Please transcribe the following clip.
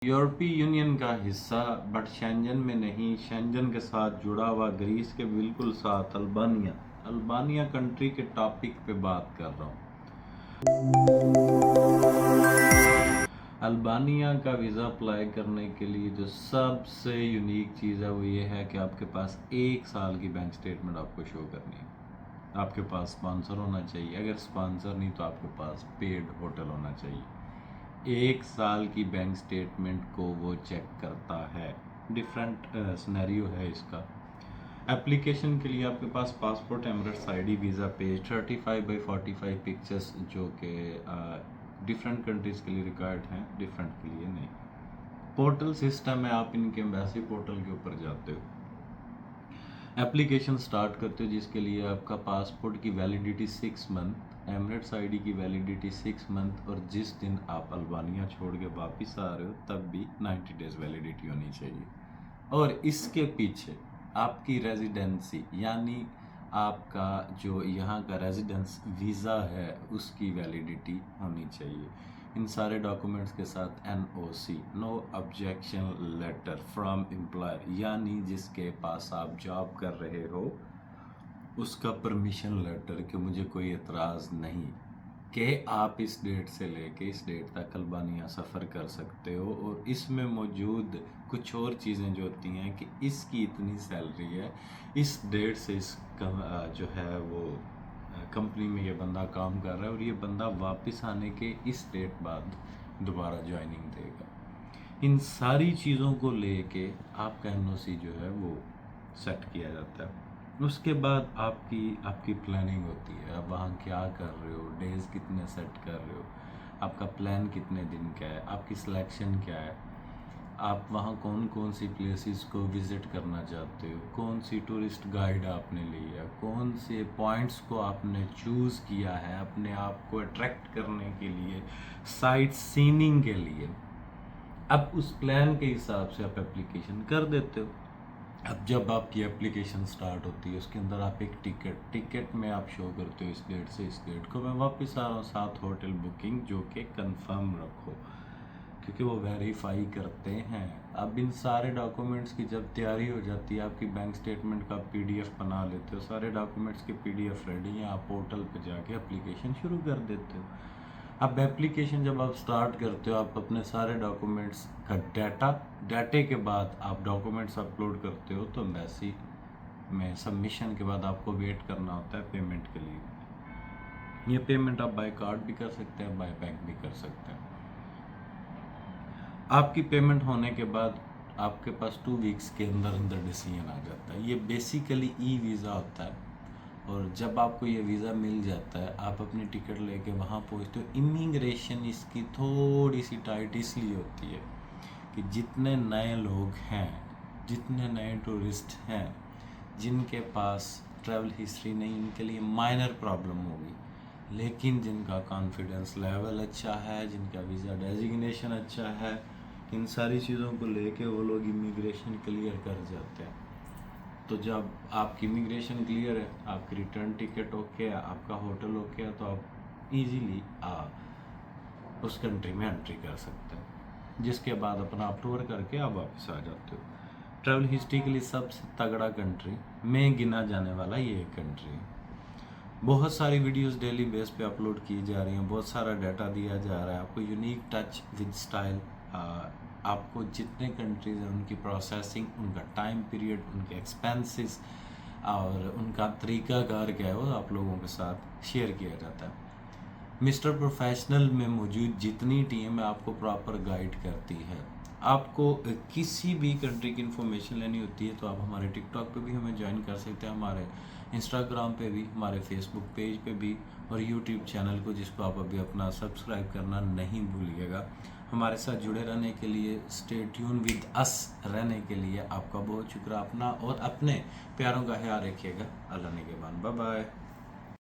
यूरोपीय यूनियन का हिस्सा बट शेंजन में नहीं। शेंजन के साथ जुड़ा हुआ ग्रीस के बिल्कुल साथ अल्बानिया कंट्री के टॉपिक पे बात कर रहा हूँ। अल्बानिया का वीज़ा अप्लाई करने के लिए जो सबसे यूनिक चीज़ है वो ये है कि आपके पास 1 साल की बैंक स्टेटमेंट आपको शो करनी है। आपके पास स्पॉन्सर होना चाहिए, अगर स्पॉन्सर नहीं तो आपके पास पेड होटल होना चाहिए। 1 साल की बैंक स्टेटमेंट को वो चेक करता है। डिफरेंट सिनेरियो है इसका। एप्लीकेशन के लिए आपके पास passport, Emirates ID, visa page, 35x45 pictures जो कि डिफरेंट कंट्रीज़ के लिए रिक्वायर्ड हैं, डिफरेंट के लिए नहीं। पोर्टल सिस्टम है, आप इनके एम्बेसी पोर्टल के ऊपर जाते हो, एप्लीकेशन स्टार्ट करते हो जिसके लिए आपका पासपोर्ट की वैलिडिटी 6 मंथ, एमरेट्स आईडी की वैलिडिटी 6 मंथ और जिस दिन आप अल्बानिया छोड़ के वापस आ रहे हो तब भी 90 डेज़ वैलिडिटी होनी चाहिए। और इसके पीछे आपकी रेजिडेंसी यानी आपका जो यहाँ का रेजिडेंस वीज़ा है उसकी वैलिडिटी होनी चाहिए। इन सारे डॉक्यूमेंट्स के साथ NOC, no objection letter from employer, यानी जिसके पास आप जॉब कर रहे हो उसका परमिशन लेटर कि मुझे कोई एतराज़ नहीं कि आप इस डेट से लेके इस डेट तक अल्बानिया सफ़र कर सकते हो। और इसमें मौजूद कुछ और चीज़ें जो होती हैं कि इसकी इतनी सैलरी है, इस डेट से इस जो है वो कंपनी में ये बंदा काम कर रहा है और ये बंदा वापस आने के इस डेट बाद दोबारा ज्वाइनिंग देगा। इन सारी चीज़ों को लेके आपका NOC जो है वो सेट किया जाता है। उसके बाद आपकी प्लानिंग होती है, आप वहाँ क्या कर रहे हो, डेज़ कितने सेट कर रहे हो, आपका प्लान कितने दिन का है, आपकी सिलेक्शन क्या है, आप वहाँ कौन कौन सी प्लेसेस को विज़िट करना चाहते हो, कौन सी टूरिस्ट गाइड आपने ली है, कौन से पॉइंट्स को आपने चूज़ किया है अपने आप को अट्रैक्ट करने के लिए, साइट सीनिंग के लिए। अब उस प्लान के हिसाब से आप एप्लीकेशन कर देते हो। अब जब आपकी एप्लीकेशन स्टार्ट होती है उसके अंदर आप एक टिकट में आप शो करते हो इस डेट से इस डेट को मैं वापस आ रहा हूँ, साथ होटल बुकिंग जो कि कंफर्म रखो क्योंकि वो वेरीफाई करते हैं। अब इन सारे डॉक्यूमेंट्स की जब तैयारी हो जाती है, आपकी बैंक स्टेटमेंट का PDF बना लेते हो, सारे डॉक्यूमेंट्स के PDF रेडी हैं, आप पोर्टल पर जाके एप्लीकेशन शुरू कर देते हो। अब एप्लीकेशन जब आप स्टार्ट करते हो आप अपने सारे डॉक्यूमेंट्स का डाटे के बाद आप डॉक्यूमेंट्स अपलोड करते हो तो एम्बेसी में सबमिशन के बाद आपको वेट करना होता है पेमेंट के लिए। ये पेमेंट आप बाय कार्ड भी कर सकते हैं, बाय बैंक भी कर सकते हैं। आपकी पेमेंट होने के बाद आपके पास 2 वीक्स के अंदर डिसीजन आ जाता है। ये बेसिकली वीज़ा होता है और जब आपको ये वीज़ा मिल जाता है आप अपनी टिकट लेके वहाँ पहुँचते हो। इमिग्रेशन इसकी थोड़ी सी टाइट इसलिए होती है कि जितने नए लोग हैं, जितने नए टूरिस्ट हैं जिनके पास ट्रैवल हिस्ट्री नहीं, इनके लिए माइनर प्रॉब्लम होगी, लेकिन जिनका कॉन्फिडेंस लेवल अच्छा है, जिनका वीज़ा डेजिग्नेशन अच्छा है, इन सारी चीज़ों को लेके वो लोग इमिग्रेशन क्लियर कर जाते हैं। तो जब आपकी इमिग्रेशन क्लियर है, आपकी रिटर्न टिकट ओके है, आपका होटल ओके है, तो आप इजीली उस कंट्री में एंट्री कर सकते हैं, जिसके बाद अपना अप्रूवल करके आप वापस आ जाते हो। ट्रैवल हिस्ट्री के लिए सबसे तगड़ा कंट्री में गिना जाने वाला ये एक कंट्री है। बहुत सारी वीडियोस डेली बेस पे अपलोड की जा रही हैं, बहुत सारा डाटा दिया जा रहा है आपको, यूनिक टच विद स्टाइल। आपको जितने कंट्रीज़ हैं उनकी प्रोसेसिंग, उनका टाइम पीरियड, उनके एक्सपेंसेस और उनका तरीक़ाकार क्या है वो आप लोगों के साथ शेयर किया जाता है। मिस्टर प्रोफेशनल में मौजूद जितनी टीम है आपको प्रॉपर गाइड करती है। आपको किसी भी कंट्री की इन्फॉर्मेशन लेनी होती है तो आप हमारे टिकटॉक पे भी हमें ज्वाइन कर सकते हैं, हमारे इंस्टाग्राम पे भी, हमारे फेसबुक पेज पे भी और यूट्यूब चैनल को जिसको आप अभी अपना सब्सक्राइब करना नहीं भूलिएगा। हमारे साथ जुड़े रहने के लिए, स्टे ट्यून विद अस रहने के लिए आपका बहुत शुक्रिया। अपना और अपने प्यारों का ख्याल रखिएगा। अल्लाह निगहबान। Bye bye.